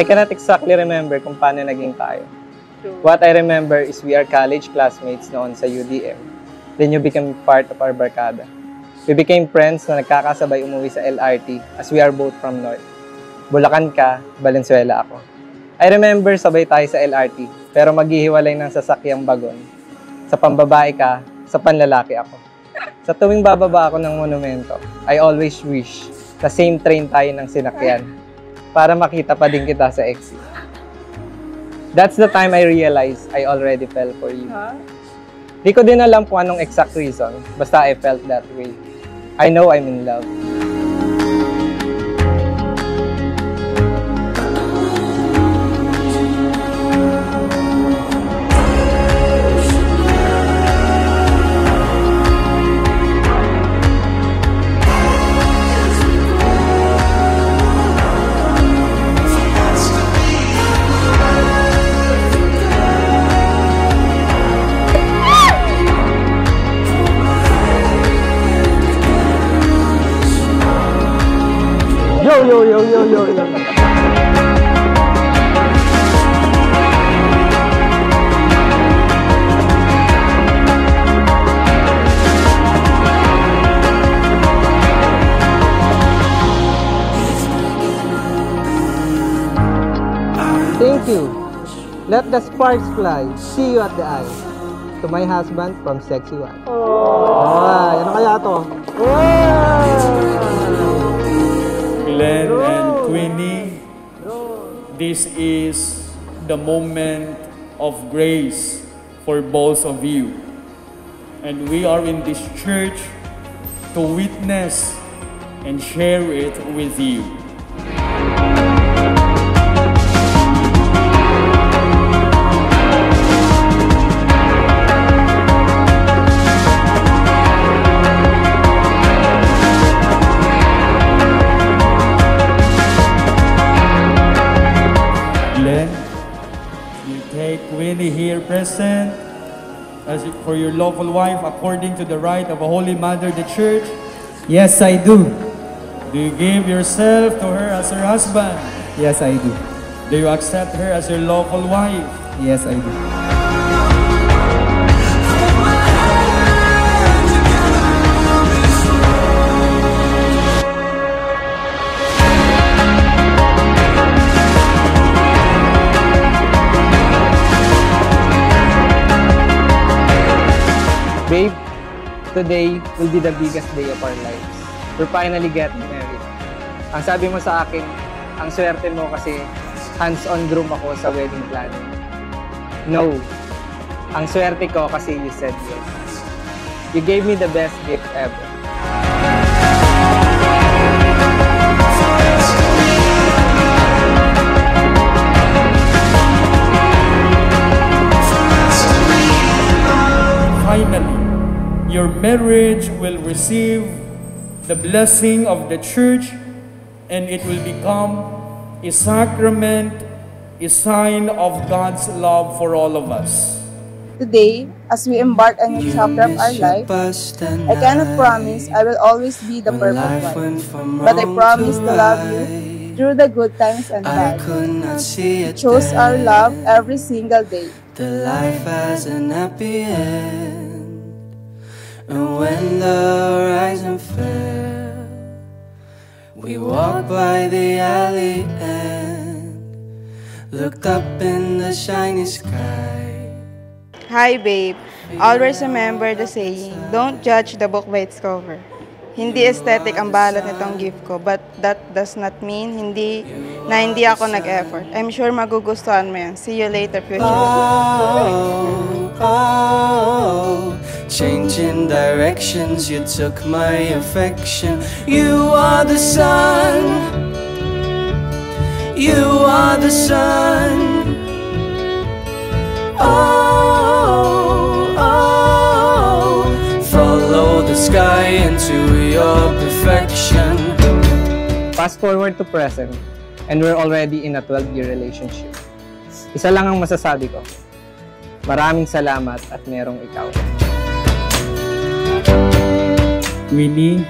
I cannot exactly remember kung paano naging tayo. What I remember is we are college classmates noon sa UDM. Then you became part of our barkada. We became friends na nagkakasabay umuwi sa LRT as we are both from North. Bulacan ka, Valenzuela ako. I remember sabay tayo sa LRT, pero maghihiwalay ng sasakyang bagon. Sa pambabae ka, sa panlalaki ako. Sa tuwing bababa ako ng monumento, I always wish na same train tayo ng sinakyan para makita pa din kita sa exit. That's the time I realized I already fell for you. Di ko din alam kung anong exact reason, basta I felt that way. I know I'm in love. Yo. Thank you. Let the sparks fly. See you at the eye. To my husband from Sexy One. Ano kaya to? Glenn and Queenie, this is the moment of grace for both of you. And we are in this church to witness and share it with you. Queenie here present as for your lawful wife according to the right of a Holy Mother, the Church? Yes, I do. Do you give yourself to her as her husband? Yes, I do. Do you accept her as your lawful wife? Yes, I do. Babe, today will be the biggest day of our lives. We're finally getting married. Ang sabi mo sa akin, ang swerte mo kasi hands-on groom ako sa wedding planning. No. Ang swerte ko kasi you said yes. You gave me the best gift ever. Finally, your marriage will receive the blessing of the church and it will become a sacrament, a sign of God's love for all of us. Today, as we embark on a new chapter of our life, I cannot promise I will always be the perfect wife, but I promise to love you through the good times and bad. We chose our love every single day. The life has an happy end, and when the horizon fell, we walked by the alley and looked up in the shiny sky. Hi babe, always remember the saying, don't judge the book by its cover. Hindi aesthetic ang balot nitong gift ko, but that does not mean hindi ako nag-effort. I'm sure magugustuhan mo yan. See you later, future. Changing directions, you took my affection. You are the sun. You are the sun. Follow the sky into your perfection. Fast forward to present, and we're already in a 12-year relationship. Isa lang ang masasabi ko. Maraming salamat at merong ikaw. Queenie,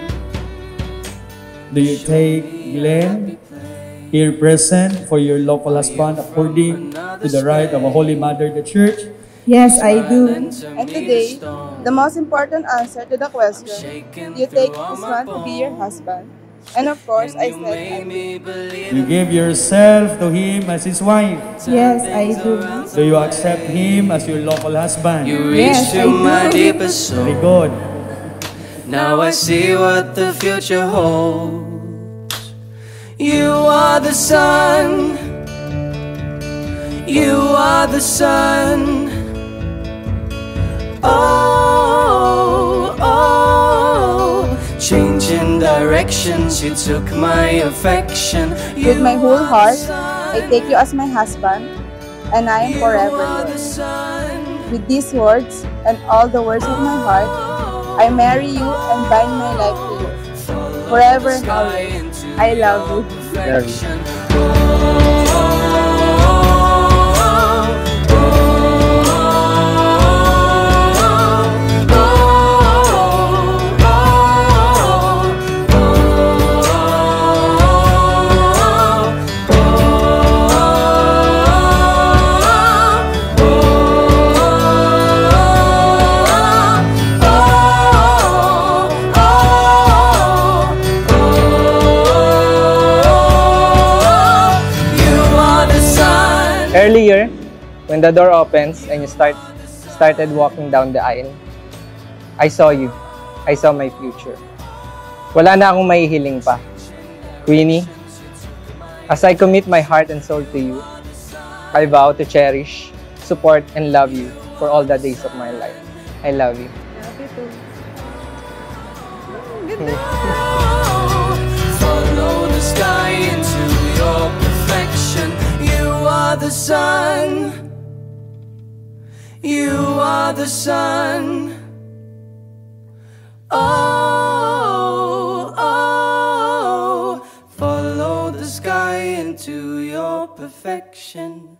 do you take Glenn here present for your lawful husband according to the right of a Holy Mother, the Church? Yes, I do. And today, the most important answer to the question, do you take this one to be your husband? And of course, I said I do. You give yourself to him as his wife. Yes, I do. Do you accept him as your lawful husband? You Yes, reach I to do. my deepest Very soul. good. Now I see what the future holds. You are the sun. You are the sun. Oh, oh. Changing directions, you took my affection. With my whole heart, I take you as my husband, and I am forever yours. With these words and all the words of my heart, I marry you and bind my life to you. Forever and always, I love you. Earlier, when the door opens and you started walking down the aisle, I saw you. I saw my future. Wala na akong mahihiling pa. Queenie, as I commit my heart and soul to you, I vow to cherish, support, and love you for all the days of my life. I love you. Follow the sky into your perfection. You are the sun. You are the sun. Oh, oh. Follow the sky into your perfection.